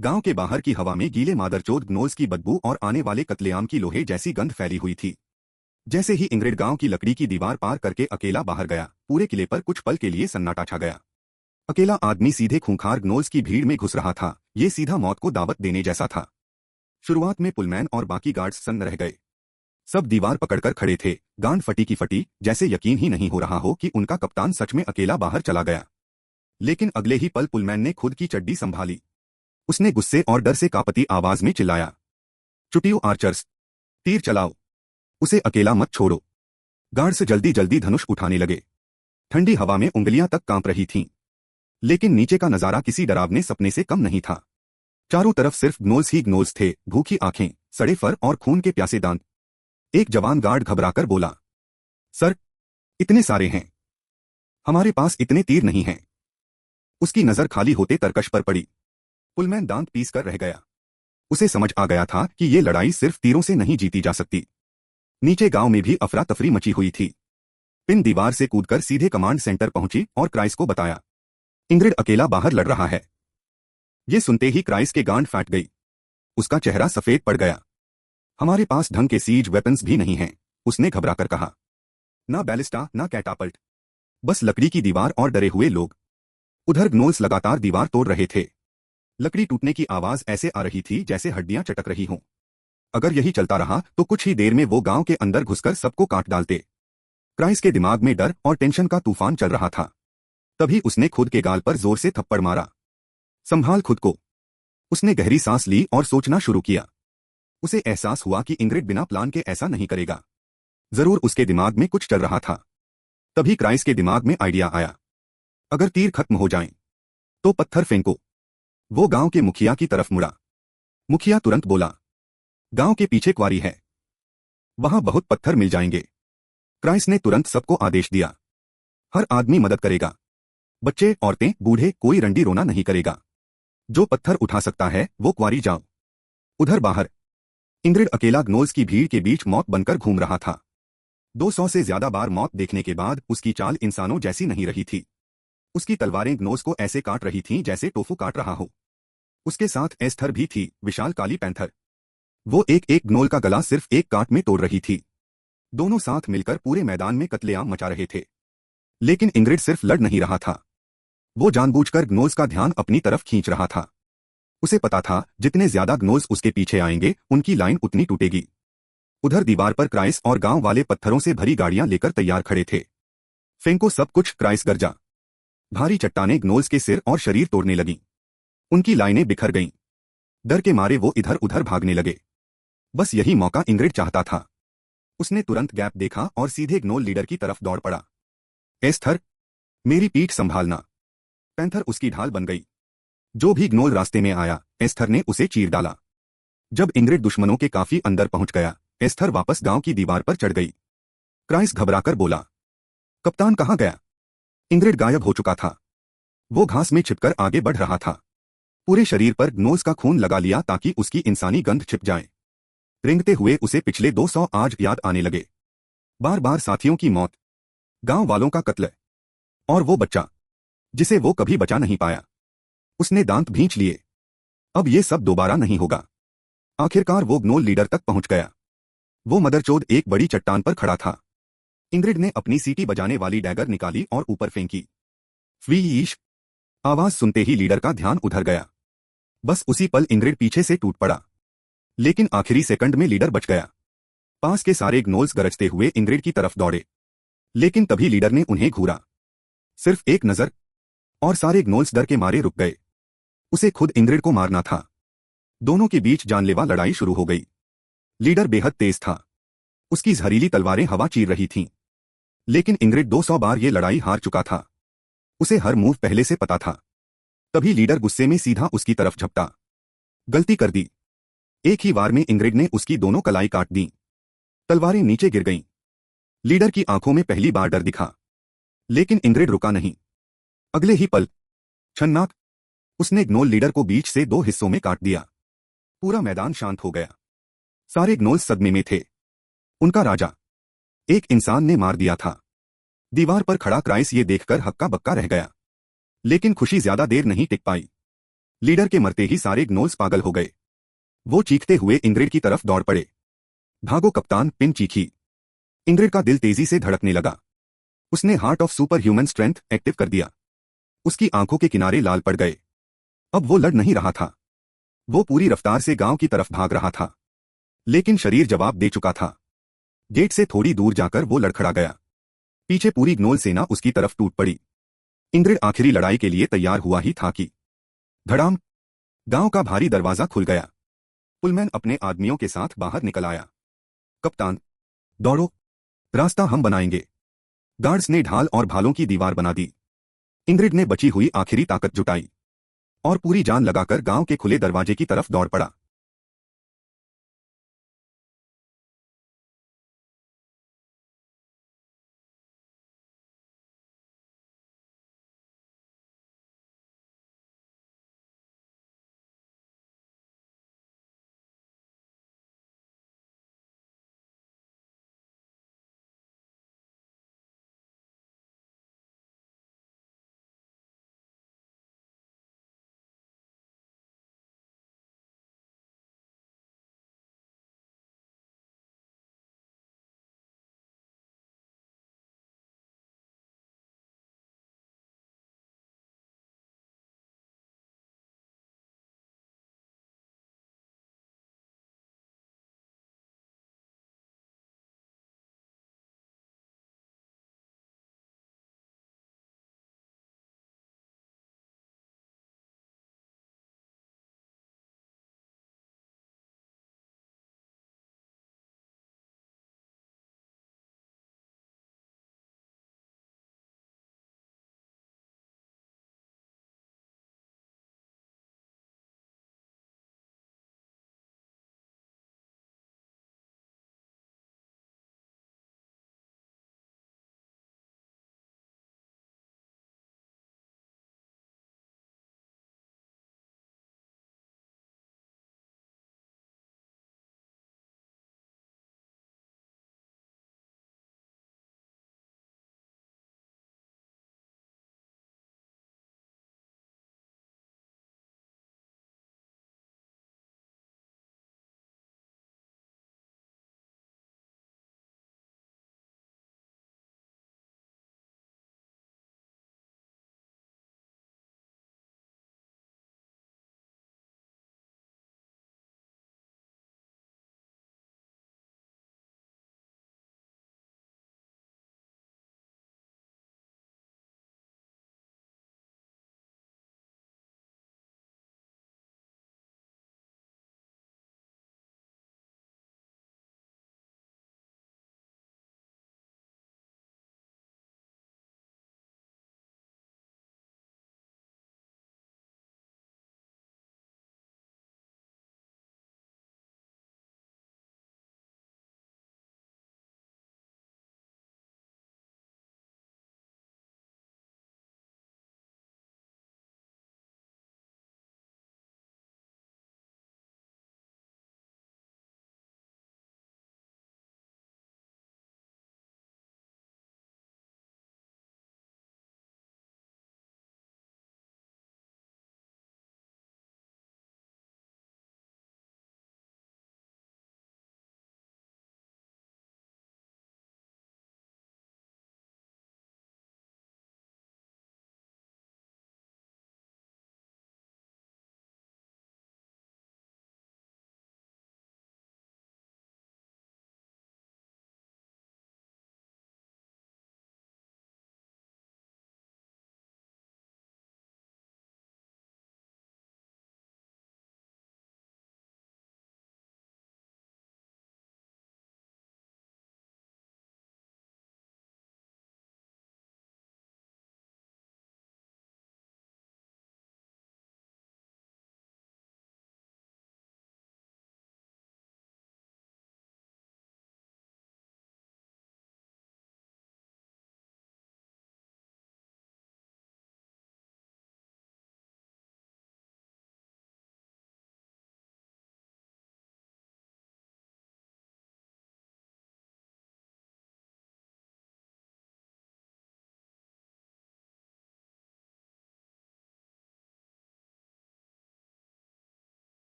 गांव के बाहर की हवा में गीले मादरचोद ग्नोल्स की बदबू और आने वाले कत्लेआम की लोहे जैसी गंध फैली हुई थी। जैसे ही इंग्रिड गांव की लकड़ी की दीवार पार करके अकेला बाहर गया, पूरे किले पर कुछ पल के लिए सन्नाटा छा गया। अकेला आदमी सीधे खूंखार ग्नोल्स की भीड़ में घुस रहा था। ये सीधा मौत को दावत देने जैसा था। शुरुआत में पुलमैन और बाकी गार्ड्स सन्न रह गए। सब दीवार पकड़कर खड़े थे, गांड फटी की फटी, जैसे यकीन ही नहीं हो रहा हो कि उनका कप्तान सच में अकेला बाहर चला गया। लेकिन अगले ही पल पुलमैन ने खुद की चड्डी संभाली। उसने गुस्से और डर से कांपती आवाज में चिल्लाया, चुटियो आर्चर्स, तीर चलाओ, उसे अकेला मत छोड़ो। गार्ड्स जल्दी जल्दी धनुष उठाने लगे। ठंडी हवा में उंगलियां तक कांप रही थीं। लेकिन नीचे का नजारा किसी डरावने सपने से कम नहीं था। चारों तरफ सिर्फ ग्नोल्स ही ग्नोल्स थे, भूखी आंखें, सड़े फर और खून के प्यासे दांत। एक जवान गार्ड घबराकर बोला, सर, इतने सारे हैं, हमारे पास इतने तीर नहीं हैं। उसकी नजर खाली होते तरकश पर पड़ी। पुलमैन दांत पीस कर रह गया। उसे समझ आ गया था कि ये लड़ाई सिर्फ तीरों से नहीं जीती जा सकती। नीचे गांव में भी अफरा तफरी मची हुई थी। पिन दीवार से कूदकर सीधे कमांड सेंटर पहुंची और क्राइस को बताया, इंग्रिड अकेला बाहर लड़ रहा है। ये सुनते ही क्राइस के गांड फट गई। उसका चेहरा सफेद पड़ गया। हमारे पास ढंग के सीज वेपन्स भी नहीं हैं, उसने घबराकर कहा। ना बैलिस्टा, ना कैटापल्ट, बस लकड़ी की दीवार और डरे हुए लोग। उधर ग्नोल्स लगातार दीवार तोड़ रहे थे। लकड़ी टूटने की आवाज ऐसे आ रही थी जैसे हड्डियां चटक रही हों। अगर यही चलता रहा तो कुछ ही देर में वो गांव के अंदर घुसकर सबको काट डालते। क्राइस के दिमाग में डर और टेंशन का तूफान चल रहा था। तभी उसने खुद के गाल पर जोर से थप्पड़ मारा। संभाल खुद को। उसने गहरी सांस ली और सोचना शुरू किया। उसे एहसास हुआ कि इंग्रिड बिना प्लान के ऐसा नहीं करेगा। जरूर उसके दिमाग में कुछ चल रहा था। तभी क्राइस के दिमाग में आइडिया आया, अगर तीर खत्म हो जाएं, तो पत्थर फेंको। वो गांव के मुखिया की तरफ मुड़ा। मुखिया तुरंत बोला, गांव के पीछे क्वारी है, वहां बहुत पत्थर मिल जाएंगे। क्राइस ने तुरंत सबको आदेश दिया, हर आदमी मदद करेगा, बच्चे, औरतें, बूढ़े, कोई रंडी रोना नहीं करेगा। जो पत्थर उठा सकता है वो क्वारी जाओ। उधर बाहर इंग्रिड अकेला ग्नोल्स की भीड़ के बीच मौत बनकर घूम रहा था। 200 से ज्यादा बार मौत देखने के बाद उसकी चाल इंसानों जैसी नहीं रही थी। उसकी तलवारें ग्नोल्स को ऐसे काट रही थीं जैसे टोफू काट रहा हो। उसके साथ एस्थर भी थी, विशाल काली पैंथर। वो एक एक ग्नोल का गला सिर्फ एक काट में तोड़ रही थी। दोनों साथ मिलकर पूरे मैदान में कत्लेआम मचा रहे थे। लेकिन इंग्रिड सिर्फ लड़ नहीं रहा था, वो जानबूझकर ग्नोल्स का ध्यान अपनी तरफ खींच रहा था। उसे पता था जितने ज्यादा ग्नोल्स उसके पीछे आएंगे उनकी लाइन उतनी टूटेगी। उधर दीवार पर क्राइस और गांव वाले पत्थरों से भरी गाड़ियां लेकर तैयार खड़े थे। फेंको सब कुछ, क्राइस गरजा। भारी चट्टानें ग्नोल्स के सिर और शरीर तोड़ने लगीं। उनकी लाइनें बिखर गईं। डर के मारे वो इधर उधर भागने लगे। बस यही मौका इंग्रिड चाहता था। उसने तुरंत गैप देखा और सीधे ग्नोल लीडर की तरफ दौड़ पड़ा। एस्थर, मेरी पीठ संभालना। पैंथर उसकी ढाल बन गई। जो भी ग्नोल रास्ते में आया, एस्थर ने उसे चीर डाला। जब इंग्रिड दुश्मनों के काफी अंदर पहुंच गया, एस्थर वापस गांव की दीवार पर चढ़ गई। क्राइस घबराकर बोला, कप्तान कहां गया? इंग्रिड गायब हो चुका था। वो घास में छिपकर आगे बढ़ रहा था। पूरे शरीर पर ग्नोल्स का खून लगा लिया ताकि उसकी इंसानी गंध छिप जाए। रेंगते हुए उसे पिछले 200 आज याद आने लगे। बार बार साथियों की मौत, गांव वालों का कत्ल, और वो बच्चा जिसे वो कभी बचा नहीं पाया। उसने दांत भींच लिए। अब ये सब दोबारा नहीं होगा। आखिरकार वो ग्नोल लीडर तक पहुंच गया। वो मदरचोद एक बड़ी चट्टान पर खड़ा था। इंग्रिड ने अपनी सीटी बजाने वाली डैगर निकाली और ऊपर फेंकी। फ्वीश! आवाज सुनते ही लीडर का ध्यान उधर गया। बस उसी पल इंग्रिड पीछे से टूट पड़ा। लेकिन आखिरी सेकंड में लीडर बच गया। पास के सारे ग्नोल्स गरजते हुए इंग्रिड की तरफ दौड़े। लेकिन तभी लीडर ने उन्हें घूरा। सिर्फ एक नजर, और सारे ग्नोल्स डर के मारे रुक गए। उसे खुद इंग्रिड को मारना था। दोनों के बीच जानलेवा लड़ाई शुरू हो गई। लीडर बेहद तेज था। उसकी जहरीली तलवारें हवा चीर रही थीं। लेकिन इंग्रिड 200 बार ये लड़ाई हार चुका था। उसे हर मूव पहले से पता था। तभी लीडर गुस्से में सीधा उसकी तरफ झपटा। गलती कर दी। एक ही वार में इंग्रिड ने उसकी दोनों कलाई काट दी। तलवारें नीचे गिर गईं। लीडर की आंखों में पहली बार डर दिखा। लेकिन इंग्रिड रुका नहीं। अगले ही पल, छन्नाक, उसने ग्नोल लीडर को बीच से 2 हिस्सों में काट दिया। पूरा मैदान शांत हो गया। सारे ग्नोल्स सदमे में थे। उनका राजा एक इंसान ने मार दिया था। दीवार पर खड़ा क्राइस ये देखकर हक्का बक्का रह गया। लेकिन खुशी ज्यादा देर नहीं टिक पाई। लीडर के मरते ही सारे ग्नोल्स पागल हो गए। वो चीखते हुए इंग्रिड की तरफ दौड़ पड़े। भागो कप्तान, पिन चीखी। इंग्रिड का दिल तेजी से धड़कने लगा। उसने heart of super human strength active कर दिया। उसकी आंखों के किनारे लाल पड़ गए। अब वो लड़ नहीं रहा था। वो पूरी रफ्तार से गांव की तरफ भाग रहा था। लेकिन शरीर जवाब दे चुका था। गेट से थोड़ी दूर जाकर वो लड़खड़ा गया। पीछे पूरी ग्नोल सेना उसकी तरफ टूट पड़ी। इंग्रिड आखिरी लड़ाई के लिए तैयार हुआ ही था कि धड़ाम, गांव का भारी दरवाजा खुल गया। पुलमैन अपने आदमियों के साथ बाहर निकल आया। कप्तान, दौड़ो, रास्ता हम बनाएंगे। गार्ड्स ने ढाल और भालों की दीवार बना दी। इंग्रिड ने बची हुई आखिरी ताकत जुटाई और पूरी जान लगाकर गांव के खुले दरवाजे की तरफ दौड़ पड़ा।